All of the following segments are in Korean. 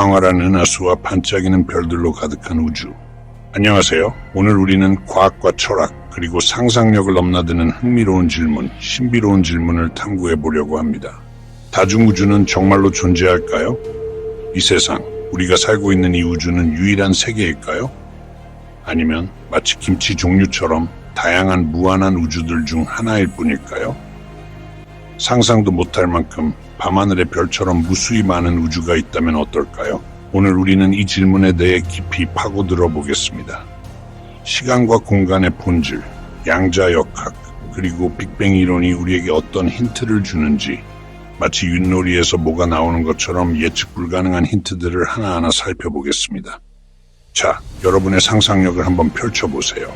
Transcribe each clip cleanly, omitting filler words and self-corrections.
광활한 은하수와 반짝이는 별들로 가득한 우주. 안녕하세요. 오늘 우리는 과학과 철학, 그리고 상상력을 넘나드는 흥미로운 질문, 신비로운 질문을 탐구해 보려고 합니다. 다중우주는 정말로 존재할까요? 이 세상, 우리가 살고 있는 이 우주는 유일한 세계일까요? 아니면 마치 김치 종류처럼 다양한 무한한 우주들 중 하나일 뿐일까요? 상상도 못할 만큼 밤하늘의 별처럼 무수히 많은 우주가 있다면 어떨까요? 오늘 우리는 이 질문에 대해 깊이 파고들어 보겠습니다. 시간과 공간의 본질, 양자역학, 그리고 빅뱅 이론이 우리에게 어떤 힌트를 주는지, 마치 윷놀이에서 뭐가 나오는 것처럼 예측 불가능한 힌트들을 하나하나 살펴보겠습니다. 자, 여러분의 상상력을 한번 펼쳐보세요.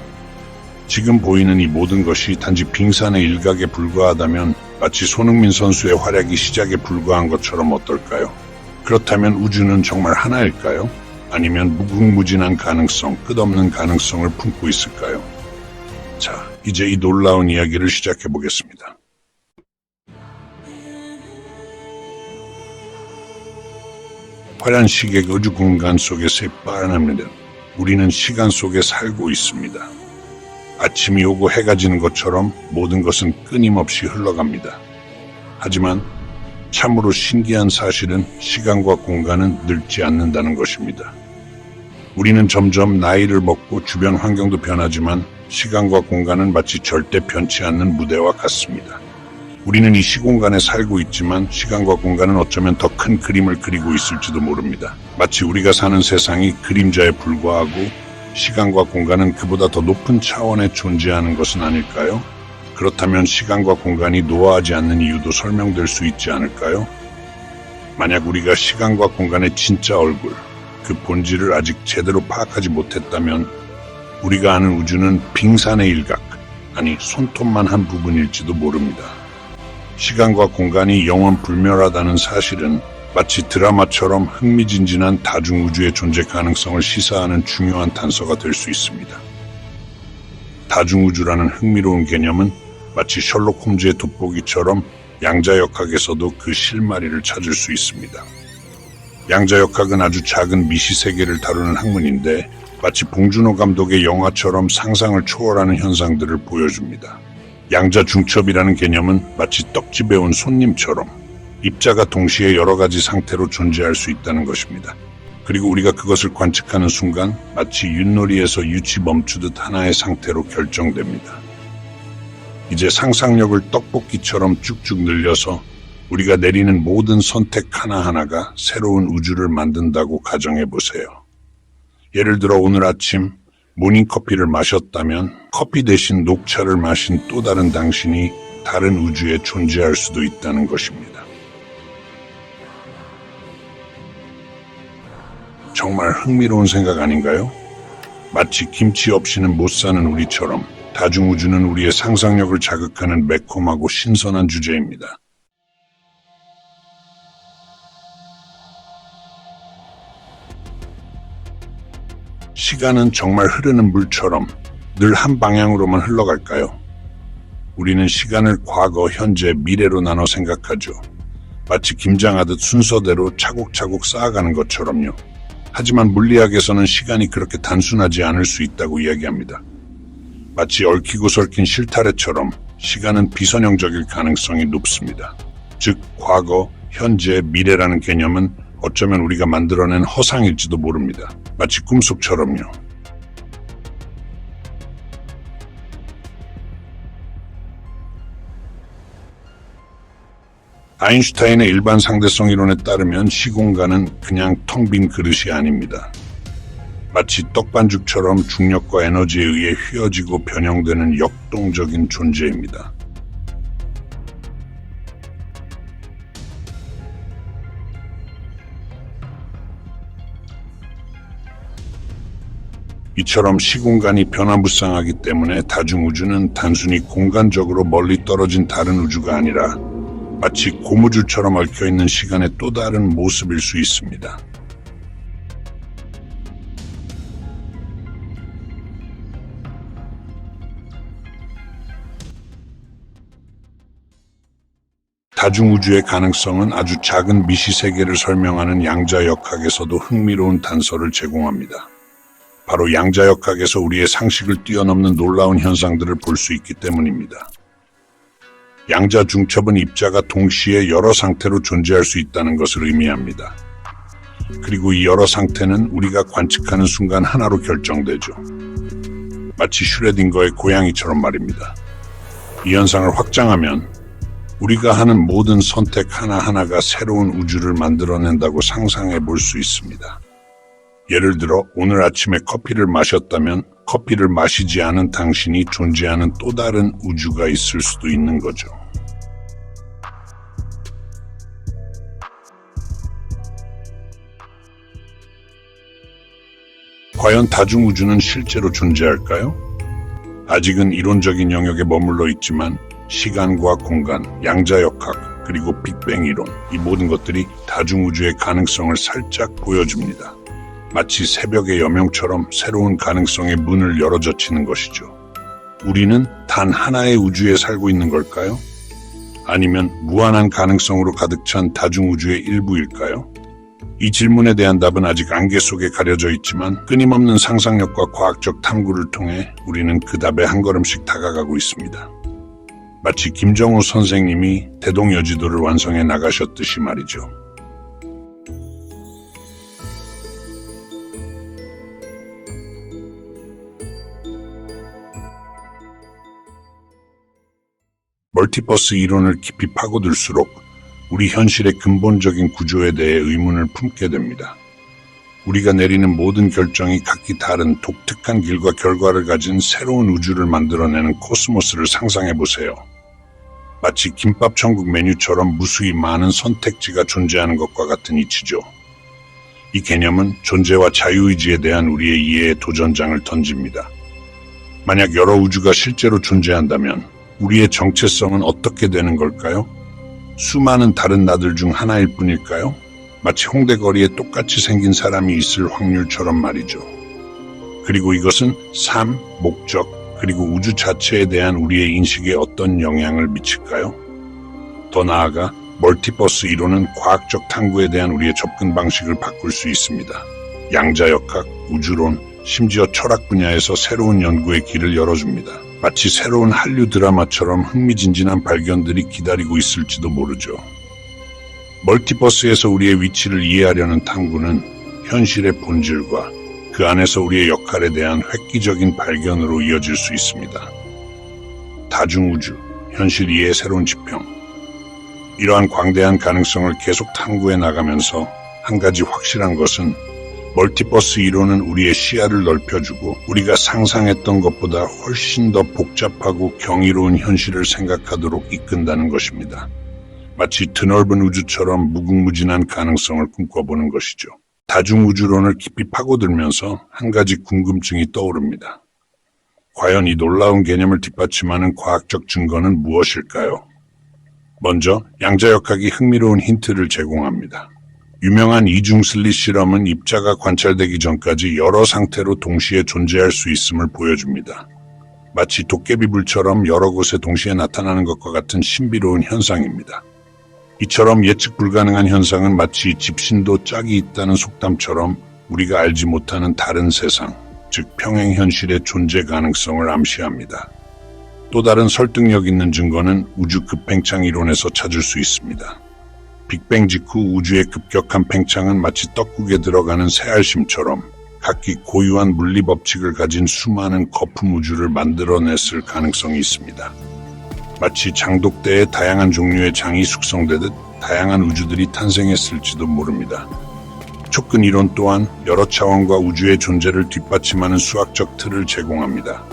지금 보이는 이 모든 것이 단지 빙산의 일각에 불과하다면 마치 손흥민 선수의 활약이 시작에 불과한 것처럼 어떨까요? 그렇다면 우주는 정말 하나일까요? 아니면 무궁무진한 가능성, 끝없는 가능성을 품고 있을까요? 자, 이제 이 놀라운 이야기를 시작해 보겠습니다. 화려한 시계가 우주 공간 속에 새빠릅니다. 우리는 시간 속에 살고 있습니다. 아침이 오고 해가 지는 것처럼 모든 것은 끊임없이 흘러갑니다. 하지만 참으로 신기한 사실은 시간과 공간은 늙지 않는다는 것입니다. 우리는 점점 나이를 먹고 주변 환경도 변하지만 시간과 공간은 마치 절대 변치 않는 무대와 같습니다. 우리는 이 시공간에 살고 있지만 시간과 공간은 어쩌면 더 큰 그림을 그리고 있을지도 모릅니다. 마치 우리가 사는 세상이 그림자에 불과하고 시간과 공간은 그보다 더 높은 차원에 존재하는 것은 아닐까요? 그렇다면 시간과 공간이 노화하지 않는 이유도 설명될 수 있지 않을까요? 만약 우리가 시간과 공간의 진짜 얼굴, 그 본질을 아직 제대로 파악하지 못했다면 우리가 아는 우주는 빙산의 일각, 아니 손톱만 한 부분일지도 모릅니다. 시간과 공간이 영원 불멸하다는 사실은 마치 드라마처럼 흥미진진한 다중우주의 존재 가능성을 시사하는 중요한 단서가 될 수 있습니다. 다중우주라는 흥미로운 개념은 마치 셜록 홈즈의 돋보기처럼 양자역학에서도 그 실마리를 찾을 수 있습니다. 양자역학은 아주 작은 미시세계를 다루는 학문인데 마치 봉준호 감독의 영화처럼 상상을 초월하는 현상들을 보여줍니다. 양자중첩이라는 개념은 마치 떡집에 온 손님처럼 입자가 동시에 여러 가지 상태로 존재할 수 있다는 것입니다. 그리고 우리가 그것을 관측하는 순간 마치 윷놀이에서 윷이 멈추듯 하나의 상태로 결정됩니다. 이제 상상력을 떡볶이처럼 쭉쭉 늘려서 우리가 내리는 모든 선택 하나하나가 새로운 우주를 만든다고 가정해보세요. 예를 들어 오늘 아침 모닝커피를 마셨다면 커피 대신 녹차를 마신 또 다른 당신이 다른 우주에 존재할 수도 있다는 것입니다. 정말 흥미로운 생각 아닌가요? 마치 김치 없이는 못 사는 우리처럼 다중우주는 우리의 상상력을 자극하는 매콤하고 신선한 주제입니다. 시간은 정말 흐르는 물처럼 늘 한 방향으로만 흘러갈까요? 우리는 시간을 과거, 현재, 미래로 나눠 생각하죠. 마치 김장하듯 순서대로 차곡차곡 쌓아가는 것처럼요. 하지만 물리학에서는 시간이 그렇게 단순하지 않을 수 있다고 이야기합니다. 마치 얽히고 설킨 실타래처럼 시간은 비선형적일 가능성이 높습니다. 즉, 과거, 현재, 미래라는 개념은 어쩌면 우리가 만들어낸 허상일지도 모릅니다. 마치 꿈속처럼요. 아인슈타인의 일반 상대성 이론에 따르면 시공간은 그냥 텅 빈 그릇이 아닙니다. 마치 떡반죽처럼 중력과 에너지에 의해 휘어지고 변형되는 역동적인 존재입니다. 이처럼 시공간이 변화무쌍하기 때문에 다중우주는 단순히 공간적으로 멀리 떨어진 다른 우주가 아니라 마치 고무줄처럼 얽혀있는 시간의 또 다른 모습일 수 있습니다. 다중우주의 가능성은 아주 작은 미시세계를 설명하는 양자역학에서도 흥미로운 단서를 제공합니다. 바로 양자역학에서 우리의 상식을 뛰어넘는 놀라운 현상들을 볼 수 있기 때문입니다. 양자 중첩은 입자가 동시에 여러 상태로 존재할 수 있다는 것을 의미합니다. 그리고 이 여러 상태는 우리가 관측하는 순간 하나로 결정되죠. 마치 슈레딩거의 고양이처럼 말입니다. 이 현상을 확장하면 우리가 하는 모든 선택 하나하나가 새로운 우주를 만들어낸다고 상상해 볼 수 있습니다. 예를 들어 오늘 아침에 커피를 마셨다면 커피를 마시지 않은 당신이 존재하는 또 다른 우주가 있을 수도 있는 거죠. 과연 다중우주는 실제로 존재할까요? 아직은 이론적인 영역에 머물러 있지만 시간과 공간, 양자역학, 그리고 빅뱅 이론, 이 모든 것들이 다중우주의 가능성을 살짝 보여줍니다. 마치 새벽의 여명처럼 새로운 가능성의 문을 열어젖히는 것이죠. 우리는 단 하나의 우주에 살고 있는 걸까요? 아니면 무한한 가능성으로 가득 찬 다중우주의 일부일까요? 이 질문에 대한 답은 아직 안개 속에 가려져 있지만 끊임없는 상상력과 과학적 탐구를 통해 우리는 그 답에 한 걸음씩 다가가고 있습니다. 마치 김정우 선생님이 대동여지도를 완성해 나가셨듯이 말이죠. 멀티버스 이론을 깊이 파고들수록 우리 현실의 근본적인 구조에 대해 의문을 품게 됩니다. 우리가 내리는 모든 결정이 각기 다른 독특한 길과 결과를 가진 새로운 우주를 만들어내는 코스모스를 상상해 보세요. 마치 김밥 천국 메뉴처럼 무수히 많은 선택지가 존재하는 것과 같은 이치죠. 이 개념은 존재와 자유의지에 대한 우리의 이해의 도전장을 던집니다. 만약 여러 우주가 실제로 존재한다면 우리의 정체성은 어떻게 되는 걸까요? 수많은 다른 나들 중 하나일 뿐일까요? 마치 홍대 거리에 똑같이 생긴 사람이 있을 확률처럼 말이죠. 그리고 이것은 삶, 목적, 그리고 우주 자체에 대한 우리의 인식에 어떤 영향을 미칠까요? 더 나아가 멀티버스 이론은 과학적 탐구에 대한 우리의 접근 방식을 바꿀 수 있습니다. 양자역학, 우주론, 심지어 철학 분야에서 새로운 연구의 길을 열어줍니다. 마치 새로운 한류 드라마처럼 흥미진진한 발견들이 기다리고 있을지도 모르죠. 멀티버스에서 우리의 위치를 이해하려는 탐구는 현실의 본질과 그 안에서 우리의 역할에 대한 획기적인 발견으로 이어질 수 있습니다. 다중우주, 현실 이해의 새로운 지평. 이러한 광대한 가능성을 계속 탐구해 나가면서 한 가지 확실한 것은 멀티버스 이론은 우리의 시야를 넓혀주고 우리가 상상했던 것보다 훨씬 더 복잡하고 경이로운 현실을 생각하도록 이끈다는 것입니다. 마치 드넓은 우주처럼 무궁무진한 가능성을 꿈꿔보는 것이죠. 다중우주론을 깊이 파고들면서 한 가지 궁금증이 떠오릅니다. 과연 이 놀라운 개념을 뒷받침하는 과학적 증거는 무엇일까요? 먼저 양자역학이 흥미로운 힌트를 제공합니다. 유명한 이중슬릿 실험은 입자가 관찰되기 전까지 여러 상태로 동시에 존재할 수 있음을 보여줍니다. 마치 도깨비불처럼 여러 곳에 동시에 나타나는 것과 같은 신비로운 현상입니다. 이처럼 예측 불가능한 현상은 마치 집신도 짝이 있다는 속담처럼 우리가 알지 못하는 다른 세상, 즉 평행현실의 존재 가능성을 암시합니다. 또 다른 설득력 있는 증거는 우주 급팽창 이론에서 찾을 수 있습니다. 빅뱅 직후 우주의 급격한 팽창은 마치 떡국에 들어가는 새알심처럼 각기 고유한 물리 법칙을 가진 수많은 거품 우주를 만들어냈을 가능성이 있습니다. 마치 장독대에 다양한 종류의 장이 숙성되듯 다양한 우주들이 탄생했을지도 모릅니다. 촉근 이론 또한 여러 차원과 우주의 존재를 뒷받침하는 수학적 틀을 제공합니다.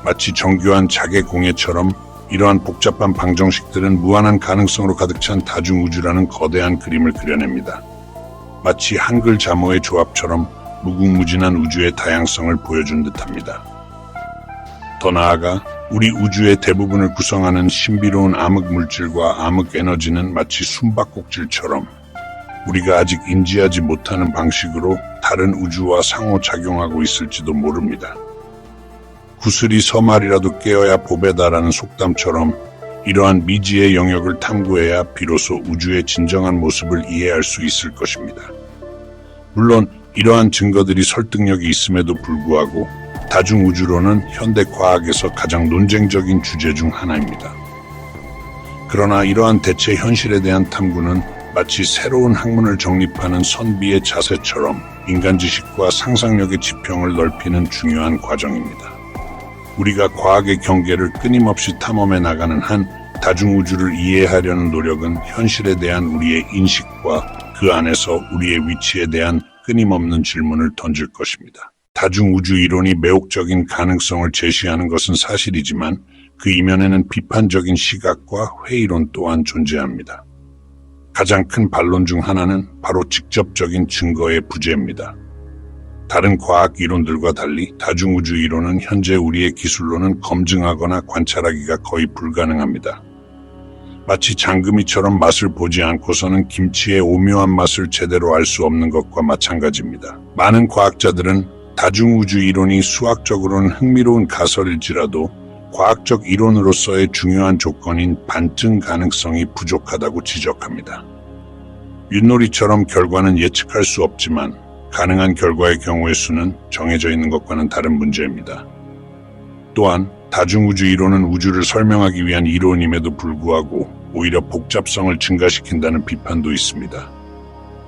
마치 정교한 자개 공예처럼 이러한 복잡한 방정식들은 무한한 가능성으로 가득 찬 다중우주라는 거대한 그림을 그려냅니다. 마치 한글 자모의 조합처럼 무궁무진한 우주의 다양성을 보여준 듯합니다. 더 나아가 우리 우주의 대부분을 구성하는 신비로운 암흑 물질과 암흑 에너지는 마치 숨바꼭질처럼 우리가 아직 인지하지 못하는 방식으로 다른 우주와 상호작용하고 있을지도 모릅니다. 구슬이 서말이라도 깨어야 보배다라는 속담처럼 이러한 미지의 영역을 탐구해야 비로소 우주의 진정한 모습을 이해할 수 있을 것입니다. 물론 이러한 증거들이 설득력이 있음에도 불구하고 다중우주론은 현대 과학에서 가장 논쟁적인 주제 중 하나입니다. 그러나 이러한 대체 현실에 대한 탐구는 마치 새로운 학문을 정립하는 선비의 자세처럼 인간 지식과 상상력의 지평을 넓히는 중요한 과정입니다. 우리가 과학의 경계를 끊임없이 탐험해 나가는 한 다중우주를 이해하려는 노력은 현실에 대한 우리의 인식과 그 안에서 우리의 위치에 대한 끊임없는 질문을 던질 것입니다. 다중우주 이론이 매혹적인 가능성을 제시하는 것은 사실이지만 그 이면에는 비판적인 시각과 회의론 또한 존재합니다. 가장 큰 반론 중 하나는 바로 직접적인 증거의 부재입니다. 다른 과학 이론들과 달리 다중우주 이론은 현재 우리의 기술로는 검증하거나 관찰하기가 거의 불가능합니다. 마치 장금이처럼 맛을 보지 않고서는 김치의 오묘한 맛을 제대로 알 수 없는 것과 마찬가지입니다. 많은 과학자들은 다중우주 이론이 수학적으로는 흥미로운 가설일지라도 과학적 이론으로서의 중요한 조건인 반증 가능성이 부족하다고 지적합니다. 윷놀이처럼 결과는 예측할 수 없지만 가능한 결과의 경우의 수는 정해져 있는 것과는 다른 문제입니다. 또한 다중우주 이론은 우주를 설명하기 위한 이론임에도 불구하고 오히려 복잡성을 증가시킨다는 비판도 있습니다.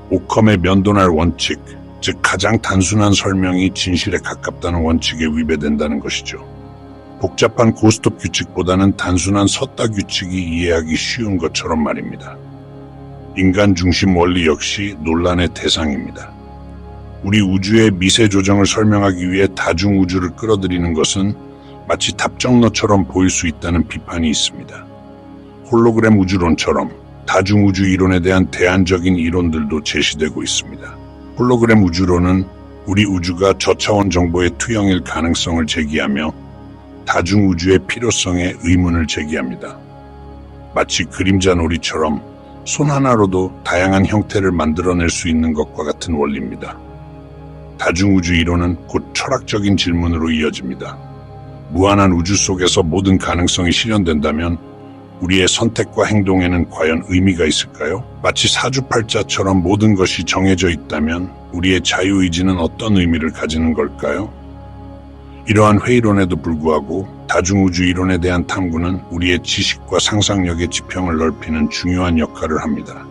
오컴의 면도날 원칙, 즉 가장 단순한 설명이 진실에 가깝다는 원칙에 위배된다는 것이죠. 복잡한 고스톱 규칙보다는 단순한 섰다 규칙이 이해하기 쉬운 것처럼 말입니다. 인간 중심 원리 역시 논란의 대상입니다. 우리 우주의 미세 조정을 설명하기 위해 다중우주를 끌어들이는 것은 마치 답정너처럼 보일 수 있다는 비판이 있습니다. 홀로그램 우주론처럼 다중우주 이론에 대한 대안적인 이론들도 제시되고 있습니다. 홀로그램 우주론은 우리 우주가 저차원 정보의 투영일 가능성을 제기하며 다중우주의 필요성에 의문을 제기합니다. 마치 그림자 놀이처럼 손 하나로도 다양한 형태를 만들어낼 수 있는 것과 같은 원리입니다. 다중우주 이론은 곧 철학적인 질문으로 이어집니다. 무한한 우주 속에서 모든 가능성이 실현된다면 우리의 선택과 행동에는 과연 의미가 있을까요? 마치 사주팔자처럼 모든 것이 정해져 있다면 우리의 자유의지는 어떤 의미를 가지는 걸까요? 이러한 회의론에도 불구하고 다중우주 이론에 대한 탐구는 우리의 지식과 상상력의 지평을 넓히는 중요한 역할을 합니다.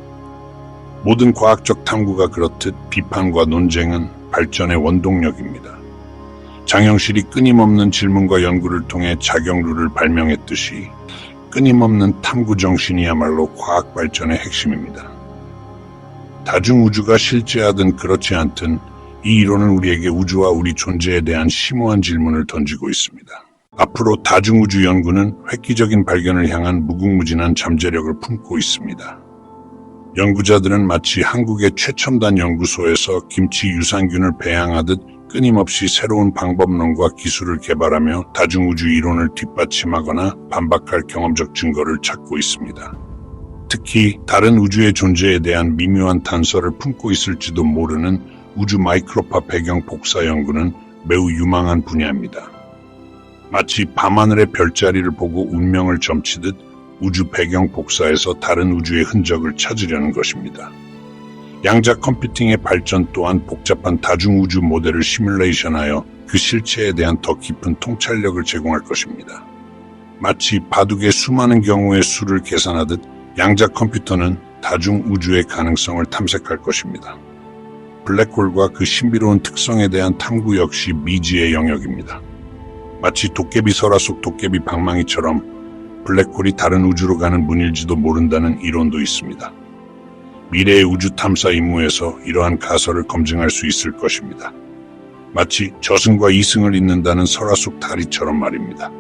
모든 과학적 탐구가 그렇듯 비판과 논쟁은 발전의 원동력입니다. 장영실이 끊임없는 질문과 연구를 통해 자경루를 발명했듯이 끊임없는 탐구 정신이야말로 과학 발전의 핵심입니다. 다중우주가 실제하든 그렇지 않든 이 이론은 우리에게 우주와 우리 존재에 대한 심오한 질문을 던지고 있습니다. 앞으로 다중우주 연구는 획기적인 발견을 향한 무궁무진한 잠재력을 품고 있습니다. 연구자들은 마치 한국의 최첨단 연구소에서 김치 유산균을 배양하듯 끊임없이 새로운 방법론과 기술을 개발하며 다중우주 이론을 뒷받침하거나 반박할 경험적 증거를 찾고 있습니다. 특히 다른 우주의 존재에 대한 미묘한 단서를 품고 있을지도 모르는 우주 마이크로파 배경 복사 연구는 매우 유망한 분야입니다. 마치 밤하늘의 별자리를 보고 운명을 점치듯 우주 배경 복사에서 다른 우주의 흔적을 찾으려는 것입니다. 양자 컴퓨팅의 발전 또한 복잡한 다중우주 모델을 시뮬레이션하여 그 실체에 대한 더 깊은 통찰력을 제공할 것입니다. 마치 바둑의 수많은 경우의 수를 계산하듯 양자 컴퓨터는 다중우주의 가능성을 탐색할 것입니다. 블랙홀과 그 신비로운 특성에 대한 탐구 역시 미지의 영역입니다. 마치 도깨비 설화 속 도깨비 방망이처럼 블랙홀이 다른 우주로 가는 문일지도 모른다는 이론도 있습니다. 미래의 우주 탐사 임무에서 이러한 가설을 검증할 수 있을 것입니다. 마치 저승과 이승을 잇는다는 설화 속 다리처럼 말입니다.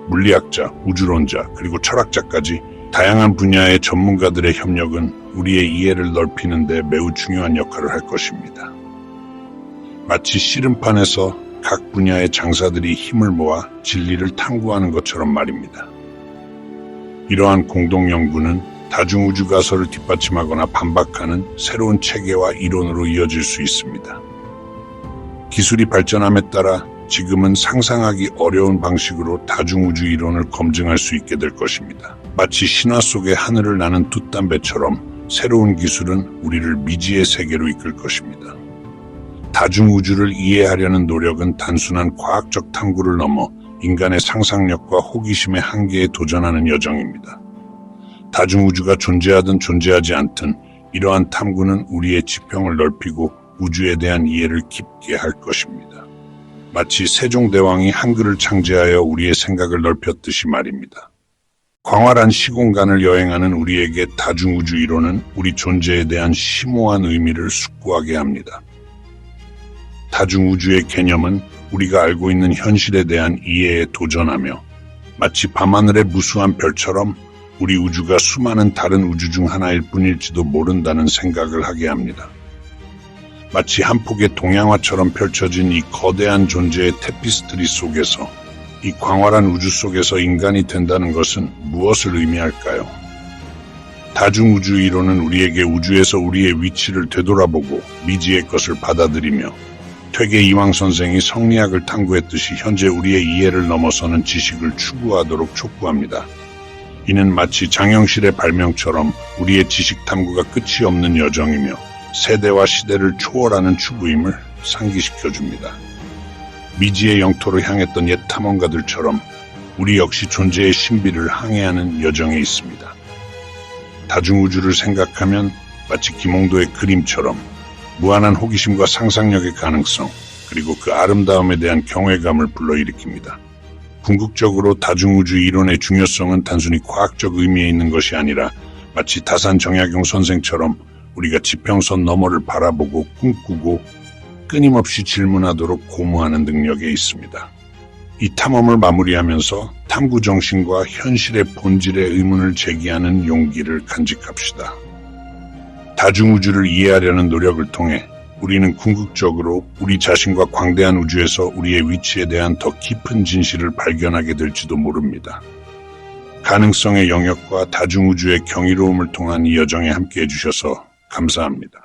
물리학자, 우주론자, 그리고 철학자까지 다양한 분야의 전문가들의 협력은 우리의 이해를 넓히는 데 매우 중요한 역할을 할 것입니다. 마치 씨름판에서 각 분야의 장사들이 힘을 모아 진리를 탐구하는 것처럼 말입니다. 이러한 공동 연구는 다중우주 가설을 뒷받침하거나 반박하는 새로운 체계와 이론으로 이어질 수 있습니다. 기술이 발전함에 따라 지금은 상상하기 어려운 방식으로 다중우주 이론을 검증할 수 있게 될 것입니다. 마치 신화 속의 하늘을 나는 돛담배처럼 새로운 기술은 우리를 미지의 세계로 이끌 것입니다. 다중우주를 이해하려는 노력은 단순한 과학적 탐구를 넘어 인간의 상상력과 호기심의 한계에 도전하는 여정입니다. 다중우주가 존재하든 존재하지 않든 이러한 탐구는 우리의 지평을 넓히고 우주에 대한 이해를 깊게 할 것입니다. 마치 세종대왕이 한글을 창제하여 우리의 생각을 넓혔듯이 말입니다. 광활한 시공간을 여행하는 우리에게 다중우주 이론은 우리 존재에 대한 심오한 의미를 숙고하게 합니다. 다중우주의 개념은 우리가 알고 있는 현실에 대한 이해에 도전하며 마치 밤하늘의 무수한 별처럼 우리 우주가 수많은 다른 우주 중 하나일 뿐일지도 모른다는 생각을 하게 합니다. 마치 한 폭의 동양화처럼 펼쳐진 이 거대한 존재의 테피스트리 속에서 이 광활한 우주 속에서 인간이 된다는 것은 무엇을 의미할까요? 다중우주 이론은 우리에게 우주에서 우리의 위치를 되돌아보고 미지의 것을 받아들이며 퇴계 이황 선생이 성리학을 탐구했듯이 현재 우리의 이해를 넘어서는 지식을 추구하도록 촉구합니다. 이는 마치 장영실의 발명처럼 우리의 지식 탐구가 끝이 없는 여정이며 세대와 시대를 초월하는 추구임을 상기시켜줍니다. 미지의 영토를 향했던 옛 탐험가들처럼 우리 역시 존재의 신비를 항해하는 여정에 있습니다. 다중우주를 생각하면 마치 김홍도의 그림처럼 무한한 호기심과 상상력의 가능성, 그리고 그 아름다움에 대한 경외감을 불러일으킵니다. 궁극적으로 다중우주 이론의 중요성은 단순히 과학적 의미에 있는 것이 아니라 마치 다산 정약용 선생처럼 우리가 지평선 너머를 바라보고 꿈꾸고 끊임없이 질문하도록 고무하는 능력에 있습니다. 이 탐험을 마무리하면서 탐구 정신과 현실의 본질의 의문을 제기하는 용기를 간직합시다. 다중우주를 이해하려는 노력을 통해 우리는 궁극적으로 우리 자신과 광대한 우주에서 우리의 위치에 대한 더 깊은 진실을 발견하게 될지도 모릅니다. 가능성의 영역과 다중우주의 경이로움을 통한 이 여정에 함께해 주셔서 감사합니다.